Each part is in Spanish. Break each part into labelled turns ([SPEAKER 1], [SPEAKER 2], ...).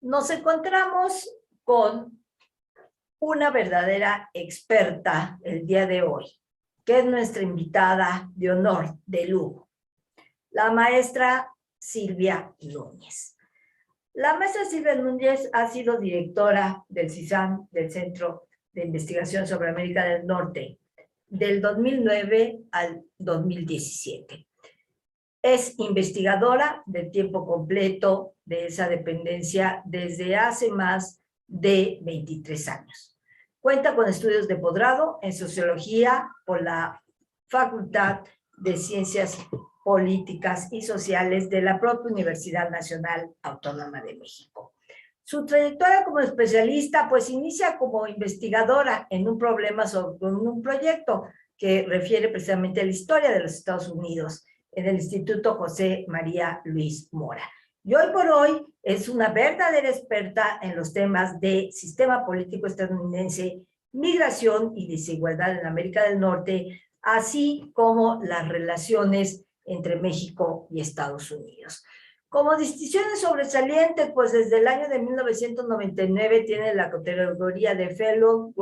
[SPEAKER 1] Nos encontramos con una verdadera experta el día de hoy, que es nuestra invitada de honor de lujo, la maestra Silvia Núñez. La maestra Silvia Núñez ha sido directora del CISAM, del Centro de Investigación sobre América del Norte, del 2009 al 2017. Es investigadora de tiempo completo de esa dependencia desde hace más de 23 años. Cuenta con estudios de posgrado en Sociología por la Facultad de Ciencias Políticas y Sociales de la propia Universidad Nacional Autónoma de México. Su trayectoria como especialista pues inicia como investigadora en un problema sobre un proyecto que refiere precisamente a la historia de los Estados Unidos en el Instituto José María Luis Mora. Y hoy por hoy es una verdadera experta en los temas de sistema político estadounidense, migración y desigualdad en América del Norte, así como las relaciones entre México y Estados Unidos. Como distinciones sobresalientes, pues desde el año de 1999 tiene la categoría de Fellow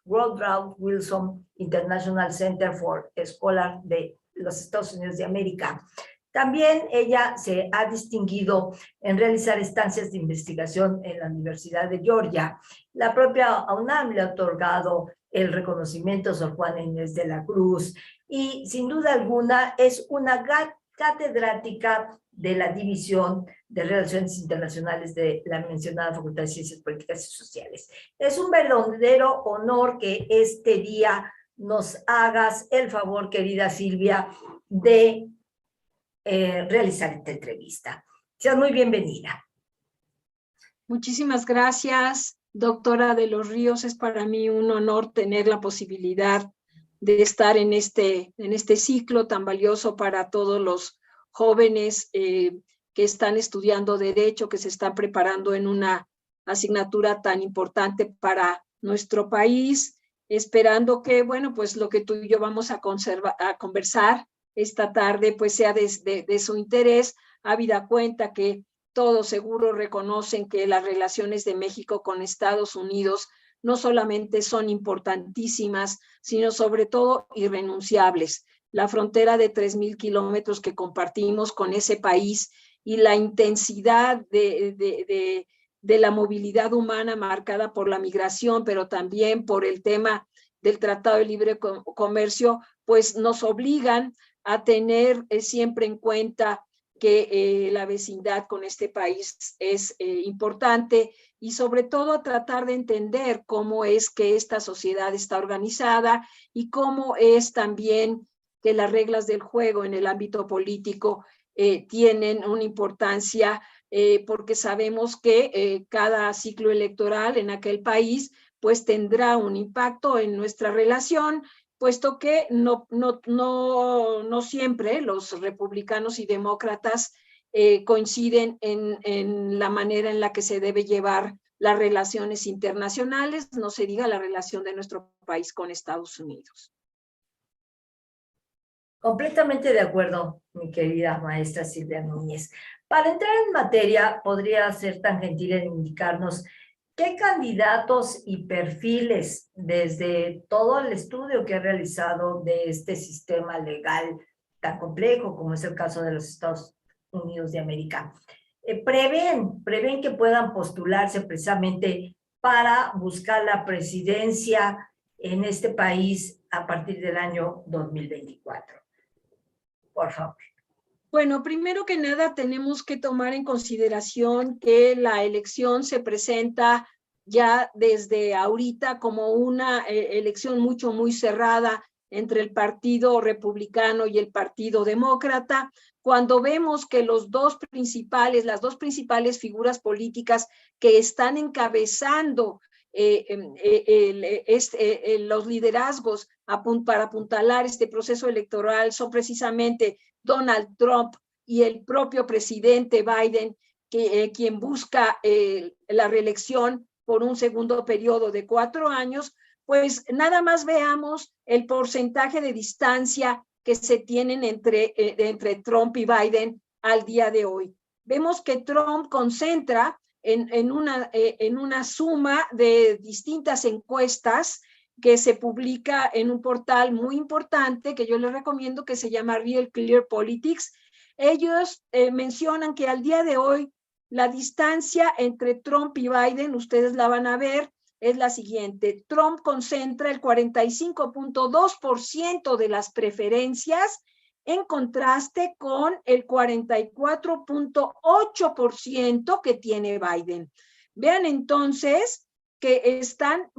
[SPEAKER 1] Woodrow Wilson International Center for Scholars de los Estados Unidos de América. También ella se ha distinguido en realizar estancias de investigación en la Universidad de Georgia. La propia UNAM le ha otorgado el reconocimiento Sor Juana Inés de la Cruz y sin duda alguna es una catedrática de la División de Relaciones Internacionales de la mencionada Facultad de Ciencias Políticas y Sociales. Es un verdadero honor que este día nos hagas el favor, querida Silvia, de realizar esta entrevista. Seas muy bienvenida.
[SPEAKER 2] Muchísimas gracias, doctora de los Ríos. Es para mí un honor tener la posibilidad de estar en este ciclo tan valioso para todos los jóvenes que están estudiando Derecho, que se están preparando en una asignatura tan importante para nuestro país, esperando que, bueno, pues lo que tú y yo vamos a conversar esta tarde, pues sea de su interés, habida cuenta que todos seguro reconocen que las relaciones de México con Estados Unidos no solamente son importantísimas, sino sobre todo irrenunciables. La frontera de 3,000 kilómetros que compartimos con ese país y la intensidad de la movilidad humana marcada por la migración, pero también por el tema del Tratado de Libre Comercio, pues nos obligan a tener siempre en cuenta que la vecindad con este país es importante y sobre todo a tratar de entender cómo es que esta sociedad está organizada y cómo es también que las reglas del juego en el ámbito político tienen una importancia porque sabemos que cada ciclo electoral en aquel país pues tendrá un impacto en nuestra relación, puesto que no siempre los republicanos y demócratas coinciden en la manera en la que se debe llevar las relaciones internacionales, no se diga la relación de nuestro país con Estados Unidos.
[SPEAKER 1] Completamente de acuerdo, mi querida maestra Silvia Núñez. Para entrar en materia, ¿podría ser tan gentil en indicarnos qué candidatos y perfiles, desde todo el estudio que ha realizado de este sistema legal tan complejo como es el caso de los Estados Unidos de América, prevén que puedan postularse precisamente para buscar la presidencia en este país a partir del año 2024? Por favor.
[SPEAKER 2] Bueno, primero que nada tenemos que tomar en consideración que la elección se presenta ya desde ahorita como una elección muy cerrada entre el Partido Republicano y el Partido Demócrata, cuando vemos que las dos principales figuras políticas que están encabezando los liderazgos para apuntalar este proceso electoral son precisamente Donald Trump y el propio presidente Biden, quien busca la reelección por un segundo periodo de 4 años, pues nada más veamos el porcentaje de distancia que se tienen entre Trump y Biden al día de hoy. Vemos que Trump concentra en una suma de distintas encuestas que se publica en un portal muy importante que yo les recomiendo, que se llama Real Clear Politics. Ellos mencionan que al día de hoy la distancia entre Trump y Biden, ustedes la van a ver, es la siguiente. Trump concentra el 45.2% de las preferencias, en contraste con el 44.8% que tiene Biden. Vean entonces que están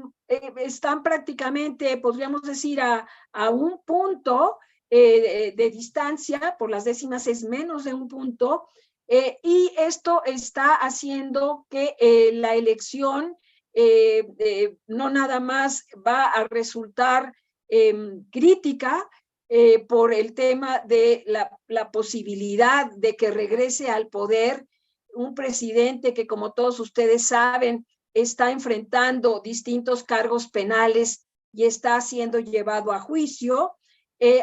[SPEAKER 2] prácticamente, podríamos decir, a un punto de distancia, por las décimas es menos de un punto, y esto está haciendo que la elección no nada más va a resultar crítica por el tema de la posibilidad de que regrese al poder un presidente que, como todos ustedes saben, está enfrentando distintos cargos penales y está siendo llevado a juicio,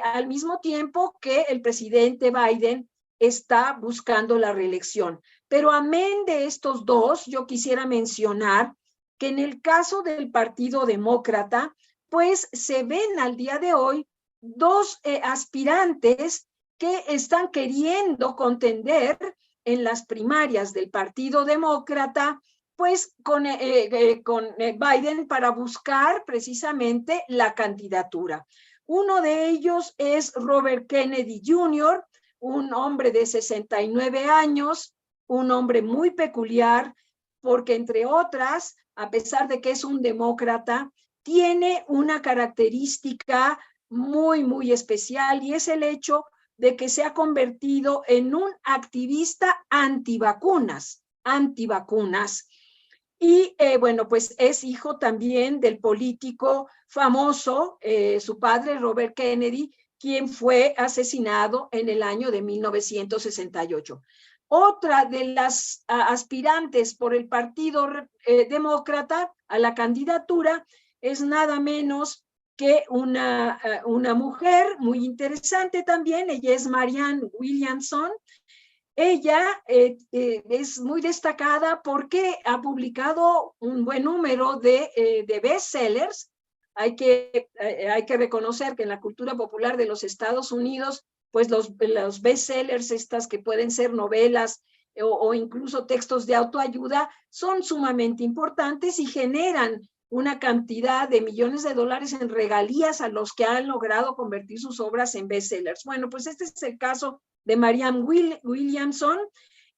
[SPEAKER 2] al mismo tiempo que el presidente Biden está buscando la reelección. Pero amén de estos dos, yo quisiera mencionar que en el caso del Partido Demócrata, pues se ven al día de hoy dos aspirantes que están queriendo contender en las primarias del Partido Demócrata, pues con Biden para buscar precisamente la candidatura. Uno de ellos es Robert Kennedy Jr., un hombre de 69 años, un hombre muy peculiar, porque entre otras, a pesar de que es un demócrata, tiene una característica muy, muy especial, y es el hecho de que se ha convertido en un activista antivacunas. Y bueno, pues es hijo también del político famoso, su padre Robert Kennedy, quien fue asesinado en el año de 1968. Otra de las aspirantes por el Partido Demócrata a la candidatura es nada menos que una mujer muy interesante también. Ella es Marianne Williamson. Ella es muy destacada porque ha publicado un buen número de bestsellers. Hay que reconocer que en la cultura popular de los Estados Unidos, pues los bestsellers, estas que pueden ser novelas o incluso textos de autoayuda, son sumamente importantes y generan una cantidad de millones de dólares en regalías a los que han logrado convertir sus obras en bestsellers. Bueno, pues este es el caso de Marianne Williamson.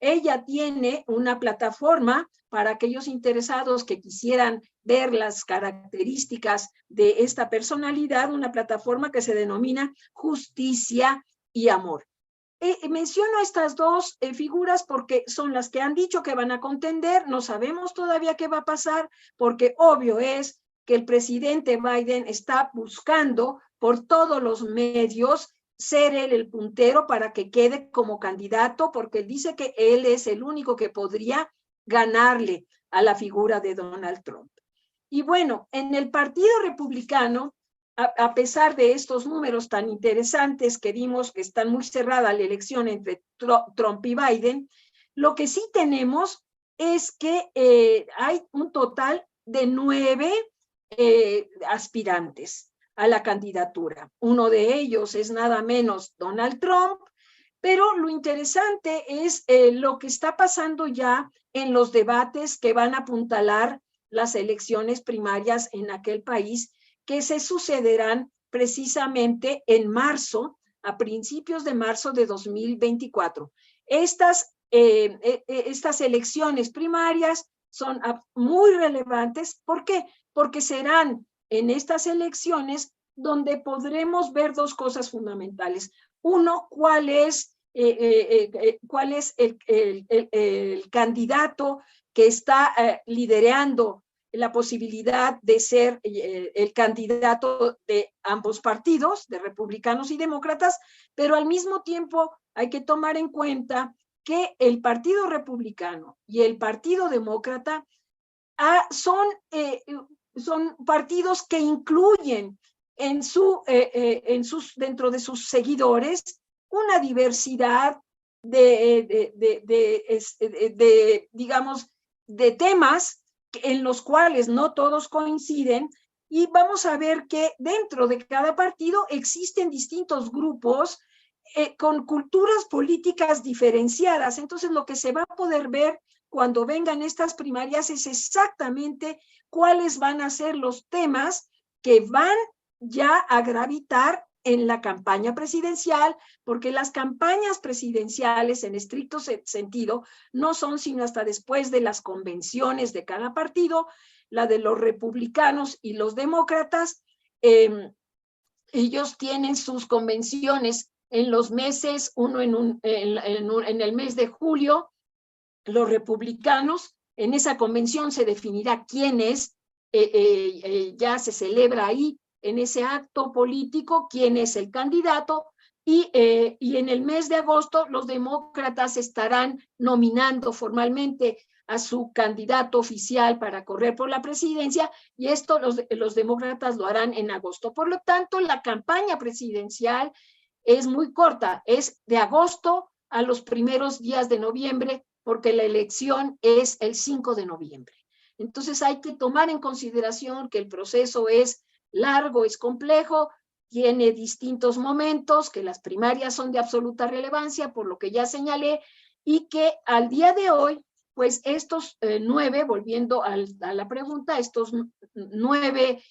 [SPEAKER 2] Ella tiene una plataforma para aquellos interesados que quisieran ver las características de esta personalidad, una plataforma que se denomina Justicia y Amor. Menciono estas dos figuras porque son las que han dicho que van a contender. No sabemos todavía qué va a pasar, porque obvio es que el presidente Biden está buscando por todos los medios ser él el puntero para que quede como candidato, porque él dice que él es el único que podría ganarle a la figura de Donald Trump. Y bueno, en el Partido Republicano, a pesar de estos números tan interesantes que vimos que están muy cerrada la elección entre Trump y Biden, lo que sí tenemos es que hay un total de 9 aspirantes a la candidatura. Uno de ellos es nada menos Donald Trump, pero lo interesante es lo que está pasando ya en los debates que van a apuntalar las elecciones primarias en aquel país, que se sucederán precisamente en marzo, a principios de marzo de 2024. Estas elecciones primarias son muy relevantes. ¿Por qué? Porque serán en estas elecciones donde podremos ver dos cosas fundamentales. Uno, cuál es el candidato que está liderando la posibilidad de ser el candidato de ambos partidos, de republicanos y demócratas, pero al mismo tiempo hay que tomar en cuenta que el Partido Republicano y el Partido Demócrata son partidos que incluyen dentro de sus seguidores una diversidad digamos, de temas en los cuales no todos coinciden, y vamos a ver que dentro de cada partido existen distintos grupos con culturas políticas diferenciadas. Entonces, lo que se va a poder ver cuando vengan estas primarias es exactamente cuáles van a ser los temas que van ya a gravitar en la campaña presidencial, porque las campañas presidenciales en estricto sentido no son sino hasta después de las convenciones de cada partido. La de los republicanos y los demócratas, ellos tienen sus convenciones en los meses, en el mes de julio. Los republicanos, en esa convención se definirá quién es, ya se celebra ahí, en ese acto político, quién es el candidato, y en el mes de agosto los demócratas estarán nominando formalmente a su candidato oficial para correr por la presidencia, y esto los demócratas lo harán en agosto. Por lo tanto, la campaña presidencial es muy corta, es de agosto a los primeros días de noviembre, porque la elección es el 5 de noviembre. Entonces hay que tomar en consideración que el proceso es largo, es complejo, tiene distintos momentos, que las primarias son de absoluta relevancia, por lo que ya señalé, y que al día de hoy, pues estos 9, volviendo a la pregunta, estos 9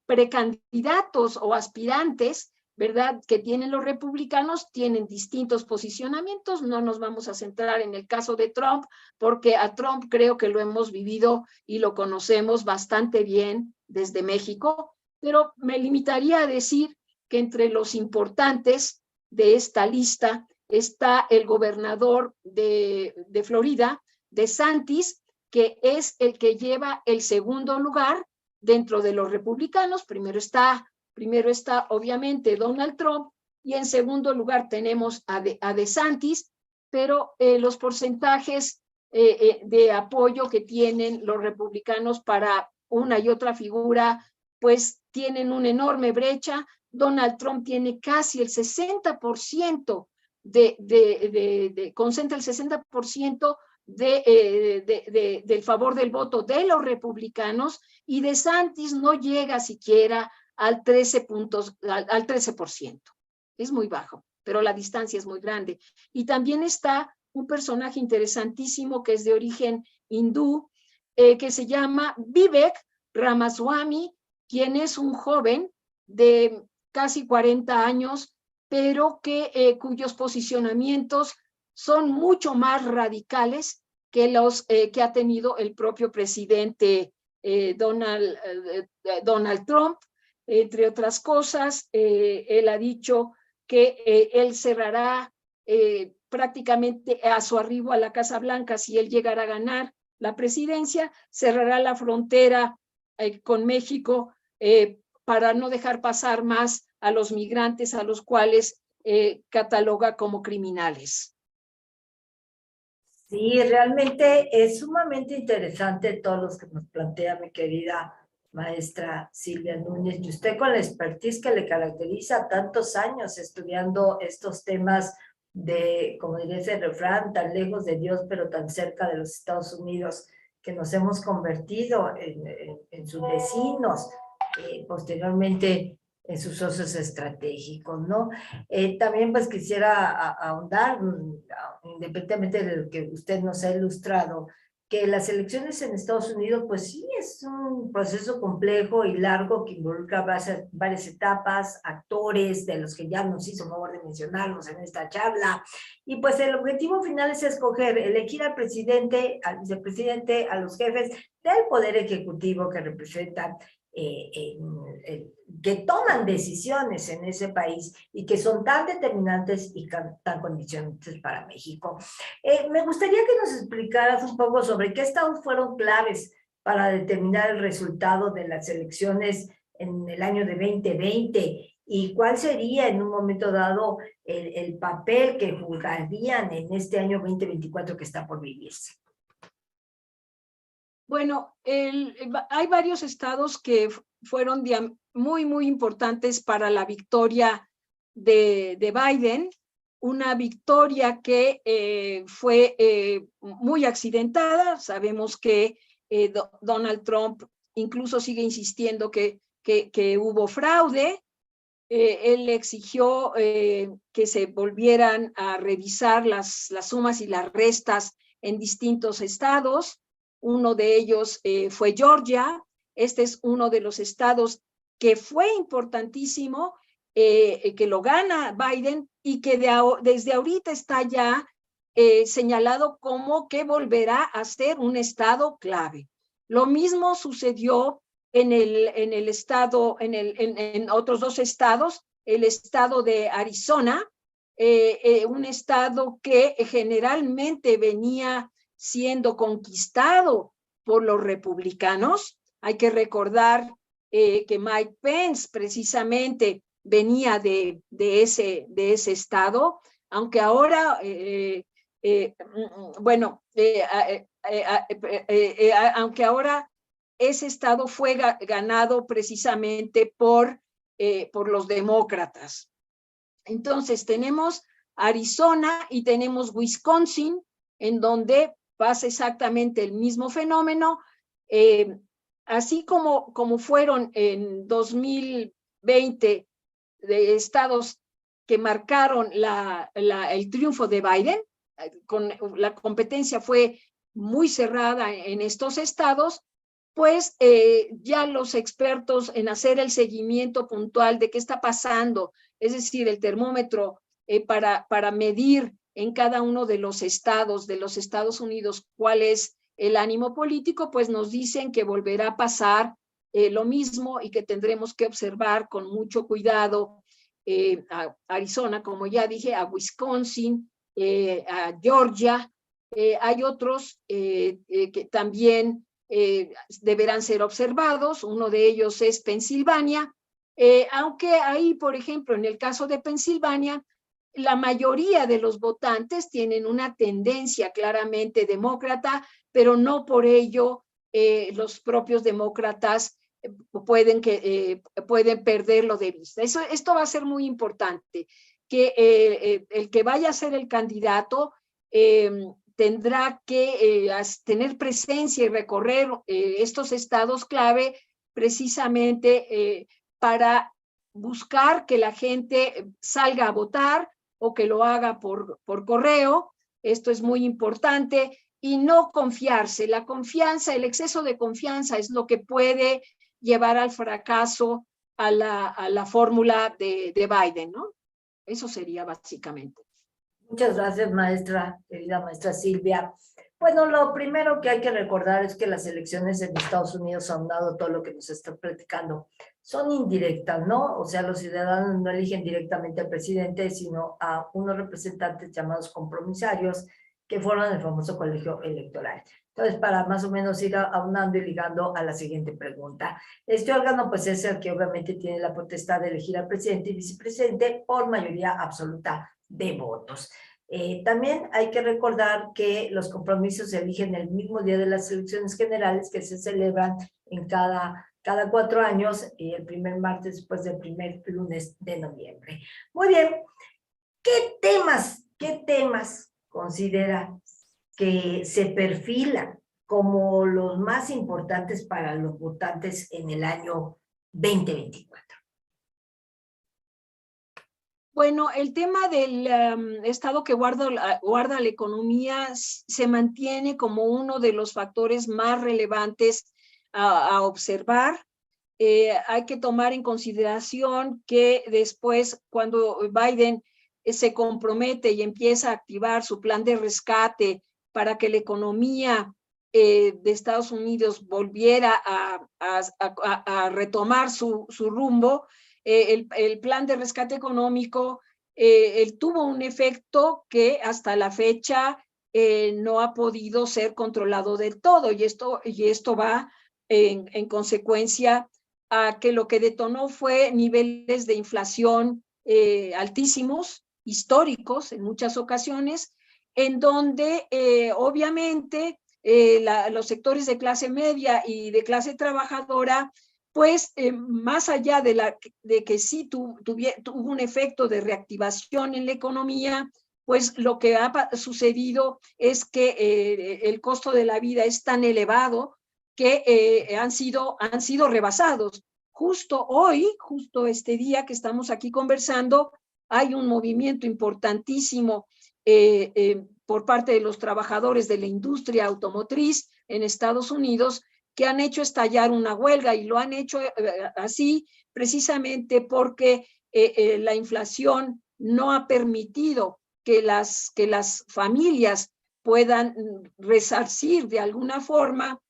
[SPEAKER 2] precandidatos o aspirantes, ¿verdad?, que tienen los republicanos, tienen distintos posicionamientos. No nos vamos a centrar en el caso de Trump, porque a Trump creo que lo hemos vivido y lo conocemos bastante bien desde México, pero me limitaría a decir que entre los importantes de esta lista está el gobernador de Florida, DeSantis, que es el que lleva el segundo lugar dentro de los republicanos. Primero está obviamente Donald Trump, y en segundo lugar tenemos a DeSantis, pero los porcentajes de apoyo que tienen los republicanos para una y otra figura, pues tienen una enorme brecha. Donald Trump tiene casi el 60%, concentra el 60% del favor del voto de los republicanos, y DeSantis no llega siquiera al 13%. Es muy bajo, pero la distancia es muy grande. Y también está un personaje interesantísimo que es de origen hindú, que se llama Vivek Ramaswamy, quien es un joven de casi 40 años, pero cuyos posicionamientos son mucho más radicales que los que ha tenido el propio presidente Donald Trump. Entre otras cosas, él ha dicho que él cerrará prácticamente a su arribo a la Casa Blanca, si él llegara a ganar la presidencia, cerrará la frontera con México para no dejar pasar más a los migrantes, a los cuales cataloga como criminales.
[SPEAKER 1] Sí, realmente es sumamente interesante todos los que nos plantea mi querida maestra Silvia Núñez, y usted con la expertise que le caracteriza, tantos años estudiando estos temas de, como diría ese refrán, tan lejos de Dios pero tan cerca de los Estados Unidos, que nos hemos convertido en sus vecinos, posteriormente en sus socios estratégicos, ¿no? También pues quisiera ahondar, independientemente de lo que usted nos ha ilustrado, que las elecciones en Estados Unidos, pues sí, es un proceso complejo y largo que involucra varias etapas, actores de los que ya nos hizo favor de mencionarnos en esta charla, y pues el objetivo final es elegir al presidente, al vicepresidente, a los jefes del poder ejecutivo que representan que toman decisiones en ese país y que son tan determinantes y tan condicionantes para México. Me gustaría que nos explicaras un poco sobre qué estados fueron claves para determinar el resultado de las elecciones en el año de 2020 y cuál sería en un momento dado el papel que jugarían en este año 2024 que está por vivirse.
[SPEAKER 2] Bueno, hay varios estados que fueron muy importantes para la victoria de Biden, una victoria que fue muy accidentada. Sabemos que Donald Trump incluso sigue insistiendo que hubo fraude. Él exigió que se volvieran a revisar las sumas y las restas en distintos estados. Uno de ellos fue Georgia. Este es uno de los estados que fue importantísimo, que lo gana Biden y que desde ahorita está ya señalado como que volverá a ser un estado clave. Lo mismo sucedió en otros dos estados, el estado de Arizona, un estado que generalmente venía siendo conquistado por los republicanos. Hay que recordar que Mike Pence precisamente venía de ese estado, aunque ahora, aunque ahora ese estado fue ganado precisamente por los demócratas. Entonces tenemos Arizona y tenemos Wisconsin, en donde pasa exactamente el mismo fenómeno, así como fueron en 2020 de estados que marcaron el triunfo de Biden. La competencia fue muy cerrada en estos estados. Pues ya los expertos en hacer el seguimiento puntual de qué está pasando, es decir, el termómetro para medir en cada uno de los estados de los Estados Unidos cuál es el ánimo político, pues nos dicen que volverá a pasar lo mismo y que tendremos que observar con mucho cuidado a Arizona, como ya dije, a Wisconsin, a Georgia. Hay otros que también deberán ser observados. Uno de ellos es Pensilvania, aunque ahí, por ejemplo, en el caso de Pensilvania, la mayoría de los votantes tienen una tendencia claramente demócrata, pero no por ello los propios demócratas pueden perderlo de vista. Esto va a ser muy importante, que el que vaya a ser el candidato tendrá que tener presencia y recorrer estos estados clave precisamente para buscar que la gente salga a votar o que lo haga por correo. Esto es muy importante, y no confiarse. La confianza, el exceso de confianza es lo que puede llevar al fracaso a la fórmula de Biden, ¿no? Eso sería básicamente.
[SPEAKER 1] Muchas gracias, maestra, querida maestra Silvia. Bueno, lo primero que hay que recordar es que las elecciones en Estados Unidos, aunado todo lo que nos está platicando, son indirectas, ¿no? O sea, los ciudadanos no eligen directamente al presidente, sino a unos representantes llamados compromisarios que forman el famoso colegio electoral. Entonces, para más o menos ir aunando y ligando a la siguiente pregunta. Este órgano, pues, es el que obviamente tiene la potestad de elegir al presidente y vicepresidente por mayoría absoluta de votos. También hay que recordar que los compromisos se eligen el mismo día de las elecciones generales, que se celebran en cada 4 años, y el primer martes después del primer lunes de noviembre. Muy bien, ¿qué temas considera que se perfilan como los más importantes para los votantes en el año 2024?
[SPEAKER 2] Bueno, el tema del estado que guarda la economía se mantiene como uno de los factores más relevantes a observar. Hay que tomar en consideración que después, cuando Biden se compromete y empieza a activar su plan de rescate para que la economía de Estados Unidos volviera a retomar su rumbo, el plan de rescate económico él tuvo un efecto que hasta la fecha no ha podido ser controlado del todo, y esto va en consecuencia a que lo que detonó fue niveles de inflación altísimos, históricos en muchas ocasiones, en donde obviamente los sectores de clase media y de clase trabajadora, pues más allá de que sí tuvo un efecto de reactivación en la economía, pues lo que ha sucedido es que el costo de la vida es tan elevado que han sido rebasados. Justo hoy, justo este día que estamos aquí conversando, hay un movimiento importantísimo por parte de los trabajadores de la industria automotriz en Estados Unidos que han hecho estallar una huelga y lo han hecho así precisamente porque la inflación no ha permitido que las familias puedan resarcir de alguna forma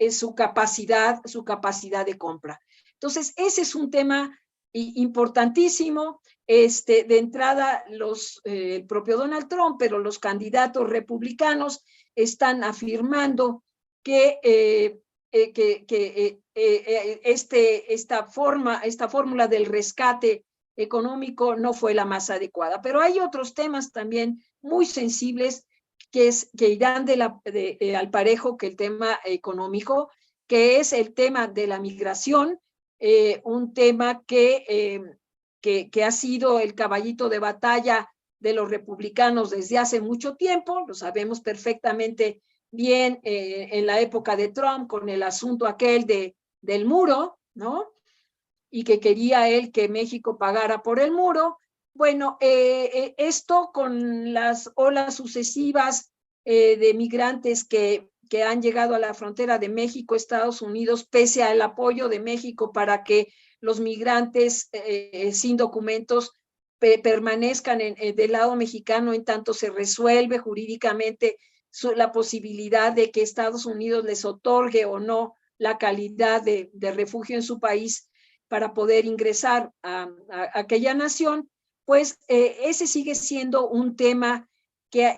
[SPEAKER 2] su capacidad de compra. Entonces, ese es un tema importantísimo. De entrada, el propio Donald Trump, pero los candidatos republicanos están afirmando que esta fórmula del rescate económico no fue la más adecuada. Pero hay otros temas también muy sensibles que irán al parejo que el tema económico, que es el tema de la migración, un tema que ha sido el caballito de batalla de los republicanos desde hace mucho tiempo, lo sabemos perfectamente bien en la época de Trump con el asunto aquel del muro, ¿no? Y que quería él que México pagara por el muro. Bueno, esto con las olas sucesivas de migrantes que han llegado a la frontera de México, Estados Unidos, pese al apoyo de México para que los migrantes sin documentos permanezcan del lado mexicano en tanto se resuelve jurídicamente la posibilidad de que Estados Unidos les otorgue o no la calidad de refugio en su país para poder ingresar a aquella nación, pues ese sigue siendo un tema que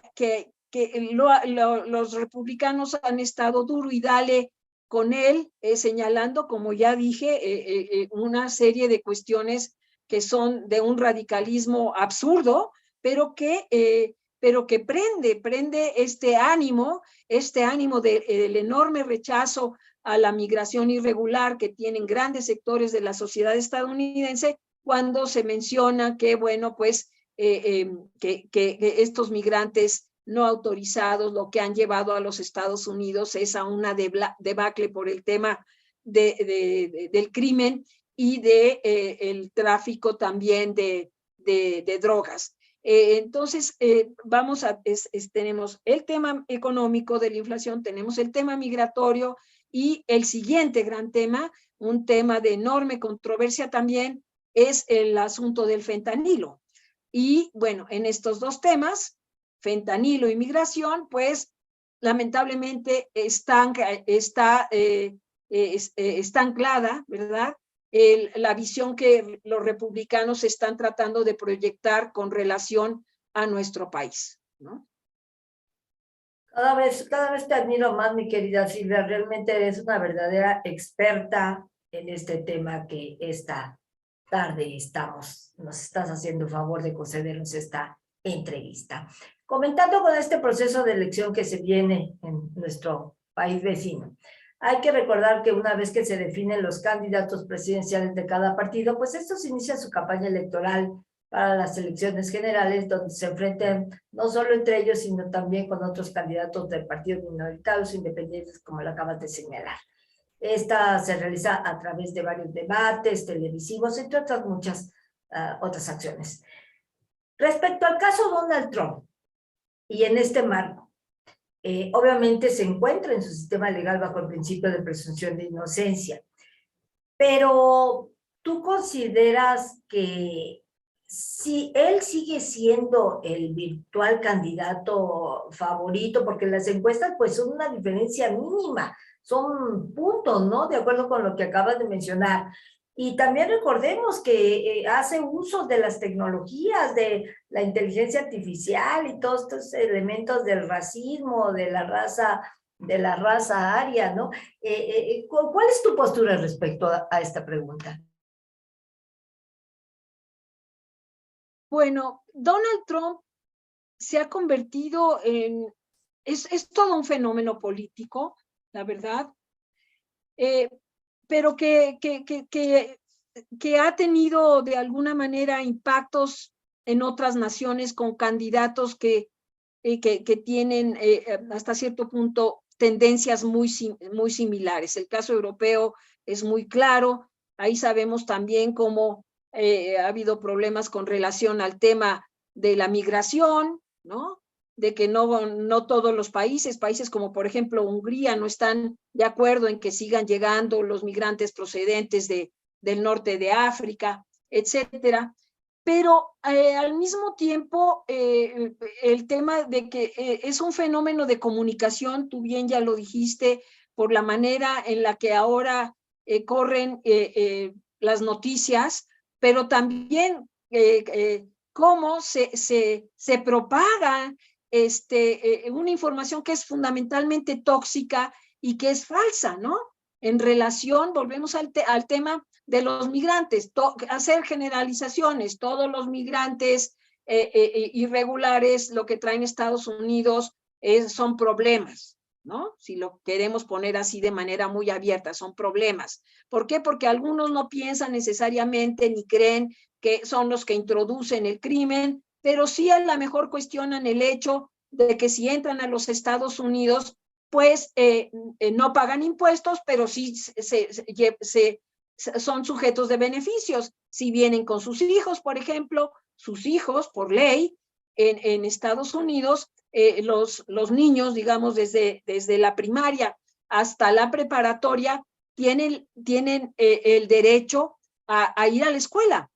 [SPEAKER 2] los republicanos han estado duro y dale con él, señalando, como ya dije, una serie de cuestiones que son de un radicalismo absurdo, pero que prende este ánimo del enorme rechazo a la migración irregular que tienen grandes sectores de la sociedad estadounidense cuando se menciona que, bueno, pues que estos migrantes no autorizados lo que han llevado a los Estados Unidos es a una debacle por el tema del crimen y el tráfico también de drogas. Entonces, tenemos el tema económico de la inflación, tenemos el tema migratorio y el siguiente gran tema, un tema de enorme controversia también, es el asunto del fentanilo. Y bueno, en estos dos temas, fentanilo y migración, pues lamentablemente está anclada, ¿verdad? La visión que los republicanos están tratando de proyectar con relación a nuestro país, ¿no?
[SPEAKER 1] Cada vez te admiro más, mi querida Silvia. Realmente eres una verdadera experta en este tema que esta tarde nos estás haciendo el favor de concedernos esta entrevista. Comentando con este proceso de elección que se viene en nuestro país vecino, hay que recordar que una vez que se definen los candidatos presidenciales de cada partido, pues estos inician su campaña electoral para las elecciones generales, donde se enfrentan no solo entre ellos, sino también con otros candidatos de partidos minoritarios independientes, como lo acabas de señalar. Esta se realiza a través de varios debates televisivos, entre otras muchas otras acciones. Respecto al caso Donald Trump, y en este marco, obviamente se encuentra en su sistema legal bajo el principio de presunción de inocencia, pero ¿tú consideras que si él sigue siendo el virtual candidato favorito, porque las encuestas pues son una diferencia mínima, son puntos, ¿no? De acuerdo con lo que acabas de mencionar. Y también recordemos que hace uso de las tecnologías, de la inteligencia artificial y todos estos elementos del racismo, de la raza de la raza aria, ¿no? ¿Cuál es tu postura respecto a esta pregunta?
[SPEAKER 2] Bueno, Donald Trump se ha convertido en, es todo un fenómeno político, la verdad, pero que ha tenido de alguna manera impactos en otras naciones con candidatos que tienen hasta cierto punto tendencias muy similares. El caso europeo es muy claro, ahí sabemos también cómo ha habido problemas con relación al tema de la migración, ¿no? De que no todos los países como por ejemplo Hungría, no están de acuerdo en que sigan llegando los migrantes procedentes del norte de África, etcétera. Pero al mismo tiempo, el tema de que es un fenómeno de comunicación, tú bien ya lo dijiste, por la manera en la que ahora corren las noticias, pero también cómo se propaga una información que es fundamentalmente tóxica y que es falsa, ¿no? En relación, volvemos al tema de los migrantes, hacer generalizaciones, todos los migrantes irregulares, lo que traen Estados Unidos son problemas, ¿no? Si lo queremos poner así de manera muy abierta, son problemas. ¿Por qué? Porque algunos no piensan necesariamente ni creen que son los que introducen el crimen, pero sí a lo mejor cuestionan el hecho de que si entran a los Estados Unidos, pues no pagan impuestos, pero sí son sujetos de beneficios. Si vienen con sus hijos, por ejemplo, sus hijos, por ley, en Estados Unidos, los niños, digamos, desde la primaria hasta la preparatoria, tienen el derecho a ir a la escuela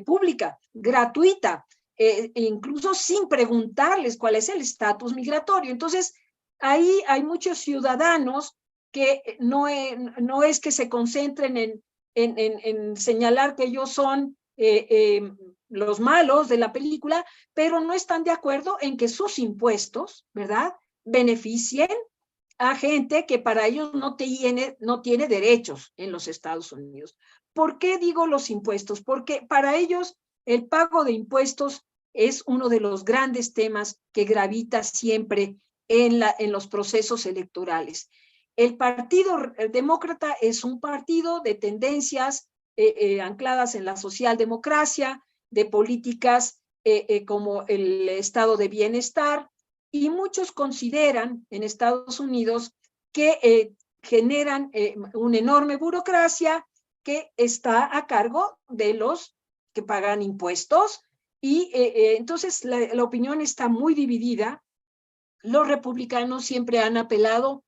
[SPEAKER 2] pública, gratuita, incluso sin preguntarles cuál es el estatus migratorio. Entonces, ahí hay muchos ciudadanos que no es que se concentren en señalar que ellos son los malos de la película, pero no están de acuerdo en que sus impuestos, ¿verdad?, beneficien a gente que para ellos no tiene derechos en los Estados Unidos. ¿Por qué digo los impuestos? Porque para ellos el pago de impuestos es uno de los grandes temas que gravita siempre en los procesos electorales. El Partido Demócrata es un partido de tendencias ancladas en la socialdemocracia, de políticas como el estado de bienestar, y muchos consideran en Estados Unidos que generan una enorme burocracia que está a cargo de los que pagan impuestos, y entonces la opinión está muy dividida. Los republicanos siempre han apelado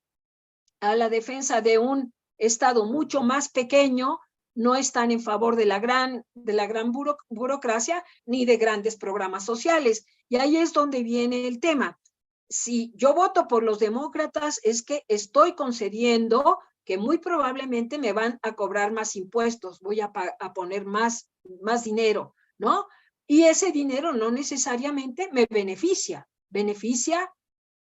[SPEAKER 2] a la defensa de un Estado mucho más pequeño, no están en favor de la gran burocracia ni de grandes programas sociales. Y ahí es donde viene el tema. Si yo voto por los demócratas, es que estoy concediendo que muy probablemente me van a cobrar más impuestos, voy a poner más dinero, ¿no? Y ese dinero no necesariamente me beneficia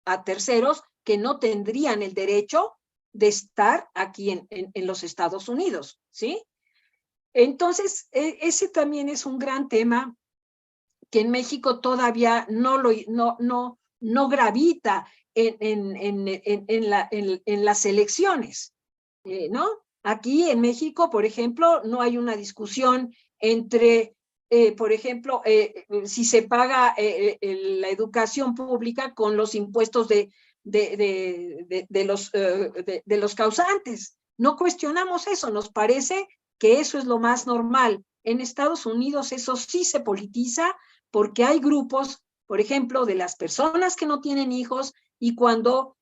[SPEAKER 2] a terceros que no tendrían el derecho de estar aquí en los Estados Unidos, ¿sí? Entonces, ese también es un gran tema que en México todavía no gravita en las elecciones, ¿no? Aquí en México, por ejemplo, no hay una discusión entre, por ejemplo, si se paga la educación pública con los impuestos de los causantes. No cuestionamos eso, nos parece que eso es lo más normal. En Estados Unidos eso sí se politiza, porque hay grupos, por ejemplo, de las personas que no tienen hijos, y cuando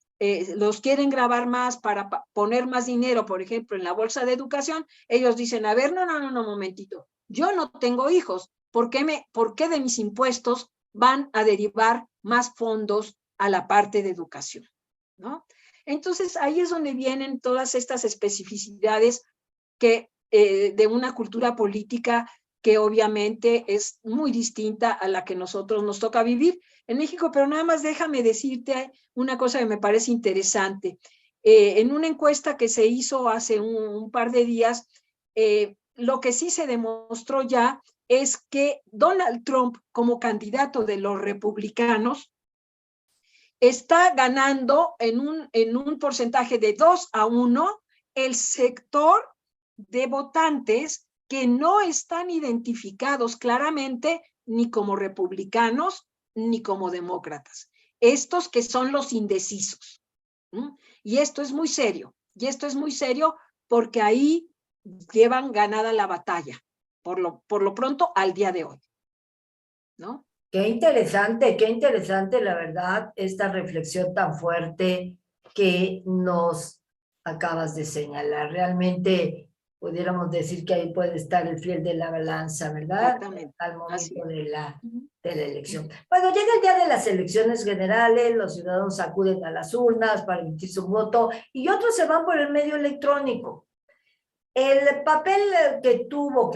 [SPEAKER 2] los quieren grabar más para poner más dinero, por ejemplo, en la bolsa de educación, ellos dicen, a ver, no, momentito, yo no tengo hijos, ¿por qué de mis impuestos van a derivar más fondos a la parte de educación? ¿No? Entonces, ahí es donde vienen todas estas especificidades que de una cultura política que obviamente es muy distinta a la que nosotros nos toca vivir en México. Pero nada más déjame decirte una cosa que me parece interesante. En una encuesta que se hizo hace un par de días, lo que sí se demostró ya es que Donald Trump, como candidato de los republicanos, está ganando en un porcentaje de 2-1 el sector de votantes que no están identificados claramente ni como republicanos ni como demócratas. Estos que son los indecisos. Y esto es muy serio. Y esto es muy serio porque ahí llevan ganada la batalla, por lo pronto al día de hoy, ¿no?
[SPEAKER 1] Qué interesante, la verdad, esta reflexión tan fuerte que nos acabas de señalar. Realmente pudiéramos decir que ahí puede estar el fiel de la balanza, ¿verdad?
[SPEAKER 2] Exactamente.
[SPEAKER 1] Al momento
[SPEAKER 2] Ujú.
[SPEAKER 1] de la elección. Bueno, llega el día de las elecciones generales, los ciudadanos acuden a las urnas para emitir su voto y otros se van por el medio electrónico. El papel que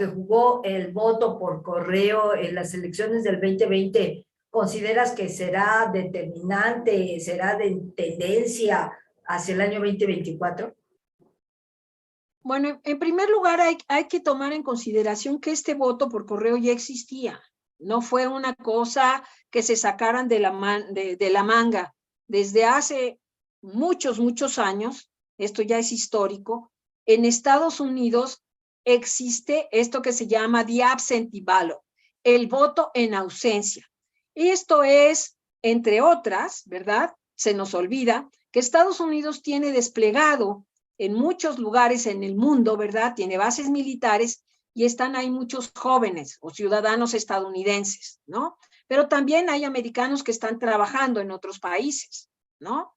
[SPEAKER 1] jugó el voto por correo en las elecciones del 2020, ¿consideras que será determinante, será de tendencia hacia el año 2024?
[SPEAKER 2] Bueno, en primer lugar hay que tomar en consideración que este voto por correo ya existía. No fue una cosa que se sacaran de la manga. Desde hace muchos años, esto ya es histórico, en Estados Unidos existe esto que se llama the absentee ballot, el voto en ausencia. Esto es, entre otras, ¿verdad? Se nos olvida que Estados Unidos tiene desplegado en muchos lugares en el mundo, ¿verdad? Tiene bases militares y están ahí muchos jóvenes o ciudadanos estadounidenses, ¿no? Pero también hay americanos que están trabajando en otros países, ¿no?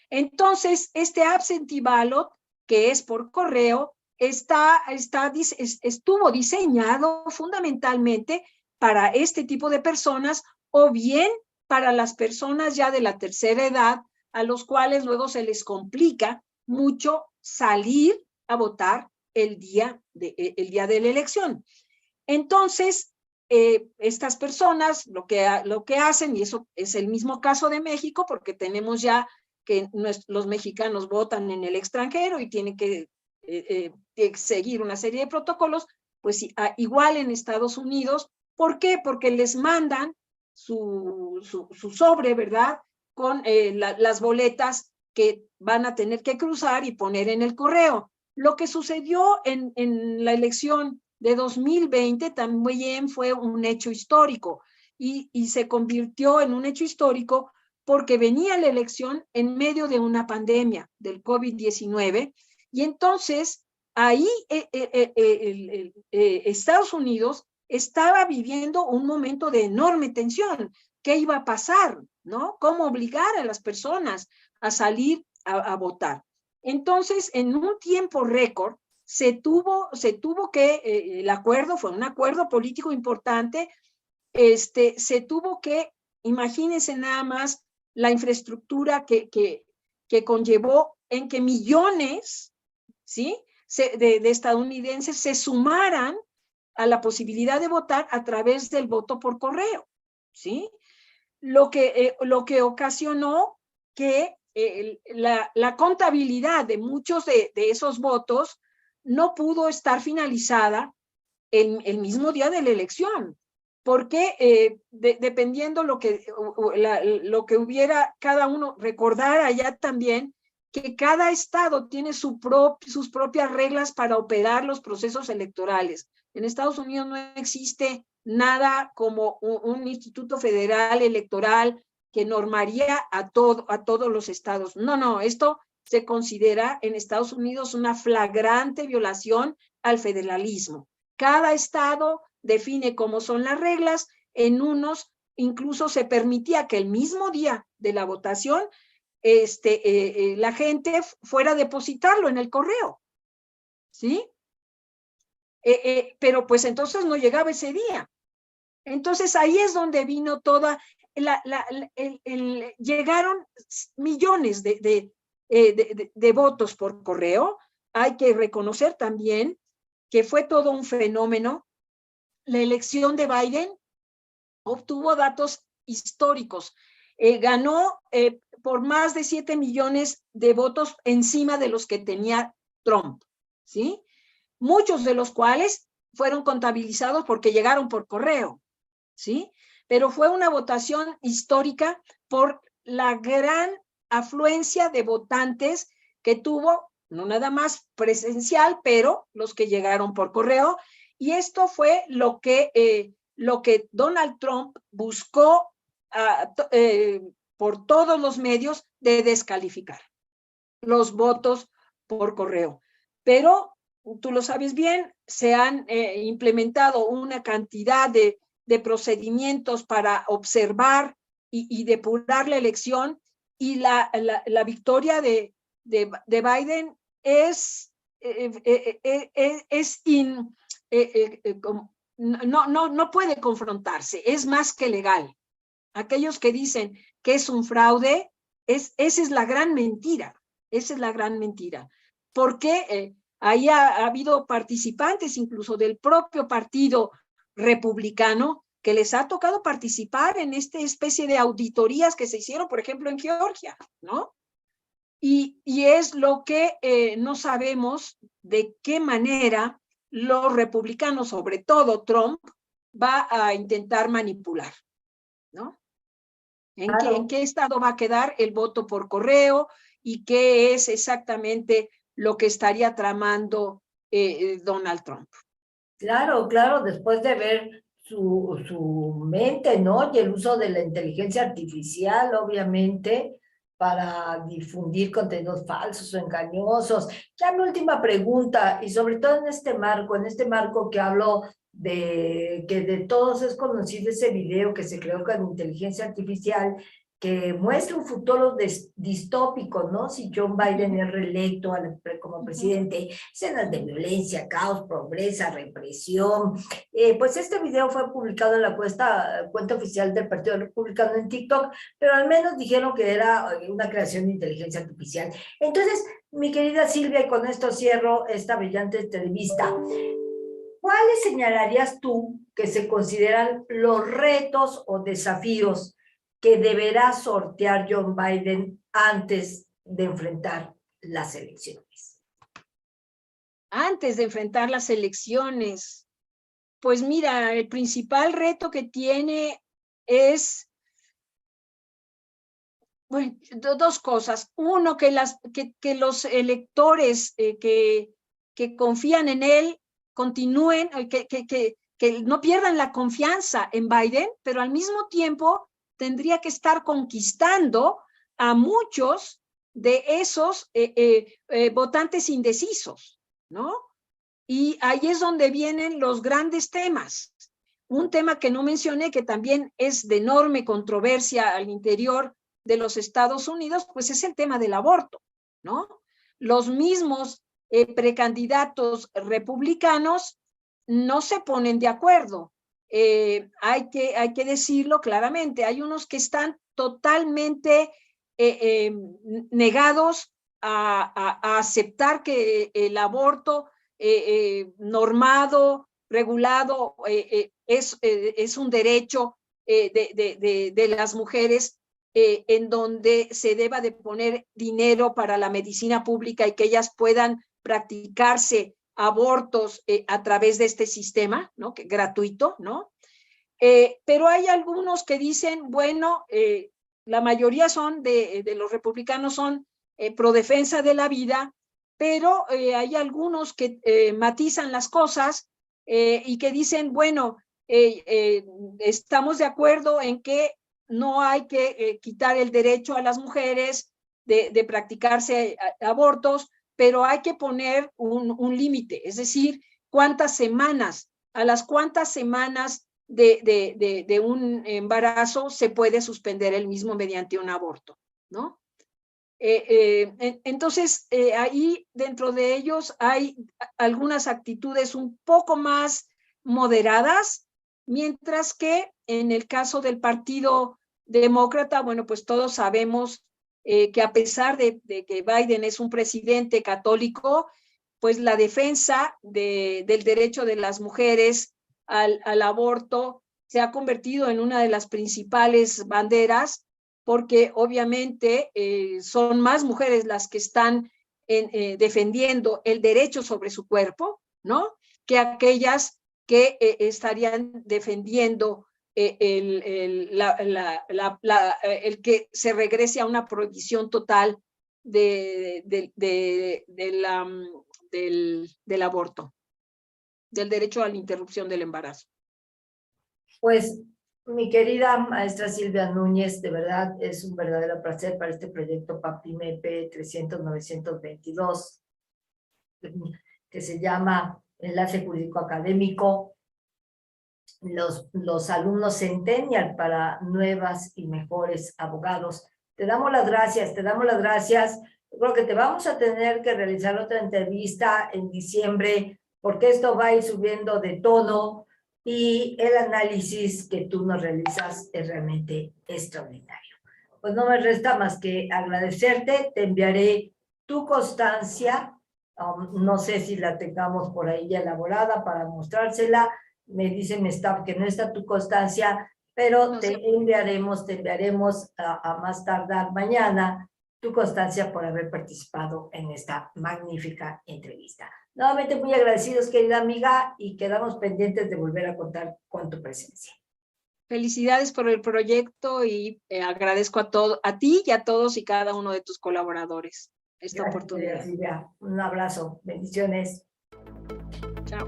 [SPEAKER 2] Entonces, este absentee ballot, que es por correo, estuvo diseñado fundamentalmente para este tipo de personas o bien para las personas ya de la tercera edad, a los cuales luego se les complica mucho salir a votar el día de la elección. Entonces, estas personas lo que hacen, y eso es el mismo caso de México, porque tenemos ya que los mexicanos votan en el extranjero y tienen que seguir una serie de protocolos, pues igual en Estados Unidos. ¿Por qué? Porque les mandan su sobre, ¿verdad? Con las boletas que van a tener que cruzar y poner en el correo. Lo que sucedió en la elección de 2020 también fue un hecho histórico y se convirtió en un hecho histórico porque venía la elección en medio de una pandemia del COVID-19 y entonces ahí Estados Unidos estaba viviendo un momento de enorme tensión. ¿Qué iba a pasar? ¿No? ¿Cómo obligar a las personas a salir a votar? Entonces, en un tiempo récord, se tuvo que, el acuerdo fue un acuerdo político importante, se tuvo que, imagínense nada más la infraestructura que conllevó en que millones, ¿sí? de estadounidenses se sumaran a la posibilidad de votar a través del voto por correo, ¿sí? Lo que ocasionó que la contabilidad de muchos de esos votos no pudo estar finalizada el mismo día de la elección, porque dependiendo lo que hubiera cada uno, recordar allá también que cada estado tiene sus propias reglas para operar los procesos electorales. En Estados Unidos no existe nada como un instituto federal electoral que normaría a todos los estados. No, esto se considera en Estados Unidos una flagrante violación al federalismo. Cada estado define cómo son las reglas, en unos incluso se permitía que el mismo día de la votación la gente fuera a depositarlo en el correo, ¿sí? Pero pues entonces no llegaba ese día. Entonces ahí es donde vino toda, llegaron millones de votos por correo. Hay que reconocer también que fue todo un fenómeno la elección de Biden obtuvo datos históricos. Ganó por más de 7 millones de votos encima de los que tenía Trump, ¿sí? Muchos de los cuales fueron contabilizados porque llegaron por correo, ¿sí? Pero fue una votación histórica por la gran afluencia de votantes que tuvo, no nada más presencial, pero los que llegaron por correo, y esto fue lo que Donald Trump buscó por todos los medios de descalificar los votos por correo. Pero tú lo sabes bien, se han implementado una cantidad de procedimientos para observar y depurar la elección, y la victoria de Biden no puede confrontarse, es más que legal. Aquellos que dicen que es un fraude, esa es la gran mentira, esa es la gran mentira, porque ahí ha habido participantes incluso del propio partido republicano que les ha tocado participar en esta especie de auditorías que se hicieron, por ejemplo, en Georgia, ¿no? Y es lo que no sabemos de qué manera los republicanos, sobre todo Trump, va a intentar manipular, ¿no? ¿En qué estado va a quedar el voto por correo y qué es exactamente lo que estaría tramando Donald Trump?
[SPEAKER 1] Claro, claro, después de ver su mente, ¿no? Y el uso de la inteligencia artificial, obviamente, para difundir contenidos falsos o engañosos. Ya mi última pregunta, y sobre todo en este marco que hablo de que de todos es conocido ese video que se creó con inteligencia artificial, que muestra un futuro distópico, ¿no? Si John Biden es reelecto como presidente, escenas de violencia, caos, pobreza, represión. Pues este video fue publicado en la cuenta oficial del Partido Republicano en TikTok, pero al menos dijeron que era una creación de inteligencia artificial. Entonces, mi querida Silvia, y con esto cierro esta brillante entrevista, ¿cuáles señalarías tú que se consideran los retos o desafíos que deberá sortear John Biden antes de enfrentar las elecciones?
[SPEAKER 2] Antes de enfrentar las elecciones, pues mira, el principal reto que tiene es, bueno, dos cosas. Uno, que los electores que confían en él continúen, que no pierdan la confianza en Biden, pero al mismo tiempo tendría que estar conquistando a muchos de esos votantes indecisos, ¿no? Y ahí es donde vienen los grandes temas. Un tema que no mencioné, que también es de enorme controversia al interior de los Estados Unidos, pues es el tema del aborto, ¿no? Los mismos precandidatos republicanos no se ponen de acuerdo. Hay que decirlo claramente, hay unos que están totalmente negados a aceptar que el aborto normado, regulado, es un derecho de las mujeres, en donde se deba de poner dinero para la medicina pública y que ellas puedan practicarse abortos a través de este sistema, ¿no? Gratuito, ¿no? Pero hay algunos que dicen, bueno, la mayoría son de los republicanos son pro defensa de la vida, pero hay algunos que matizan las cosas y que dicen, bueno, estamos de acuerdo en que no hay que quitar el derecho a las mujeres de practicarse abortos, pero hay que poner un límite, es decir, a las cuántas semanas de un embarazo se puede suspender el mismo mediante un aborto, ¿no? Entonces, ahí dentro de ellos hay algunas actitudes un poco más moderadas, mientras que en el caso del Partido Demócrata, bueno, pues todos sabemos que a pesar de que Biden es un presidente católico, pues la defensa del derecho de las mujeres al aborto se ha convertido en una de las principales banderas, porque obviamente son más mujeres las que están defendiendo el derecho sobre su cuerpo, ¿no? Que aquellas que estarían defendiendo el que se regrese a una prohibición total del aborto, del derecho a la interrupción del embarazo.
[SPEAKER 1] Pues, mi querida maestra Silvia Núñez, de verdad es un verdadero placer para este proyecto PAPIMEP 300-922, que se llama Enlace Jurídico Académico, los alumnos Centennial para nuevas y mejores abogados. Te damos las gracias, te damos las gracias. Yo creo que te vamos a tener que realizar otra entrevista en diciembre, porque esto va a ir subiendo de tono y el análisis que tú nos realizas es realmente extraordinario. Pues no me resta más que agradecerte, te enviaré tu constancia, no sé si la tengamos por ahí ya elaborada para mostrársela. Me dice mi staff que no está tu constancia, pero
[SPEAKER 2] No
[SPEAKER 1] te
[SPEAKER 2] sé.
[SPEAKER 1] enviaremos a más tardar mañana tu constancia por haber participado en esta magnífica entrevista. Nuevamente muy agradecidos, querida amiga, y quedamos pendientes de volver a contar con tu presencia.
[SPEAKER 2] Felicidades por el proyecto y agradezco a ti y a todos y cada uno de tus colaboradores esta oportunidad.
[SPEAKER 1] Silvia. Un abrazo, bendiciones.
[SPEAKER 2] Chao.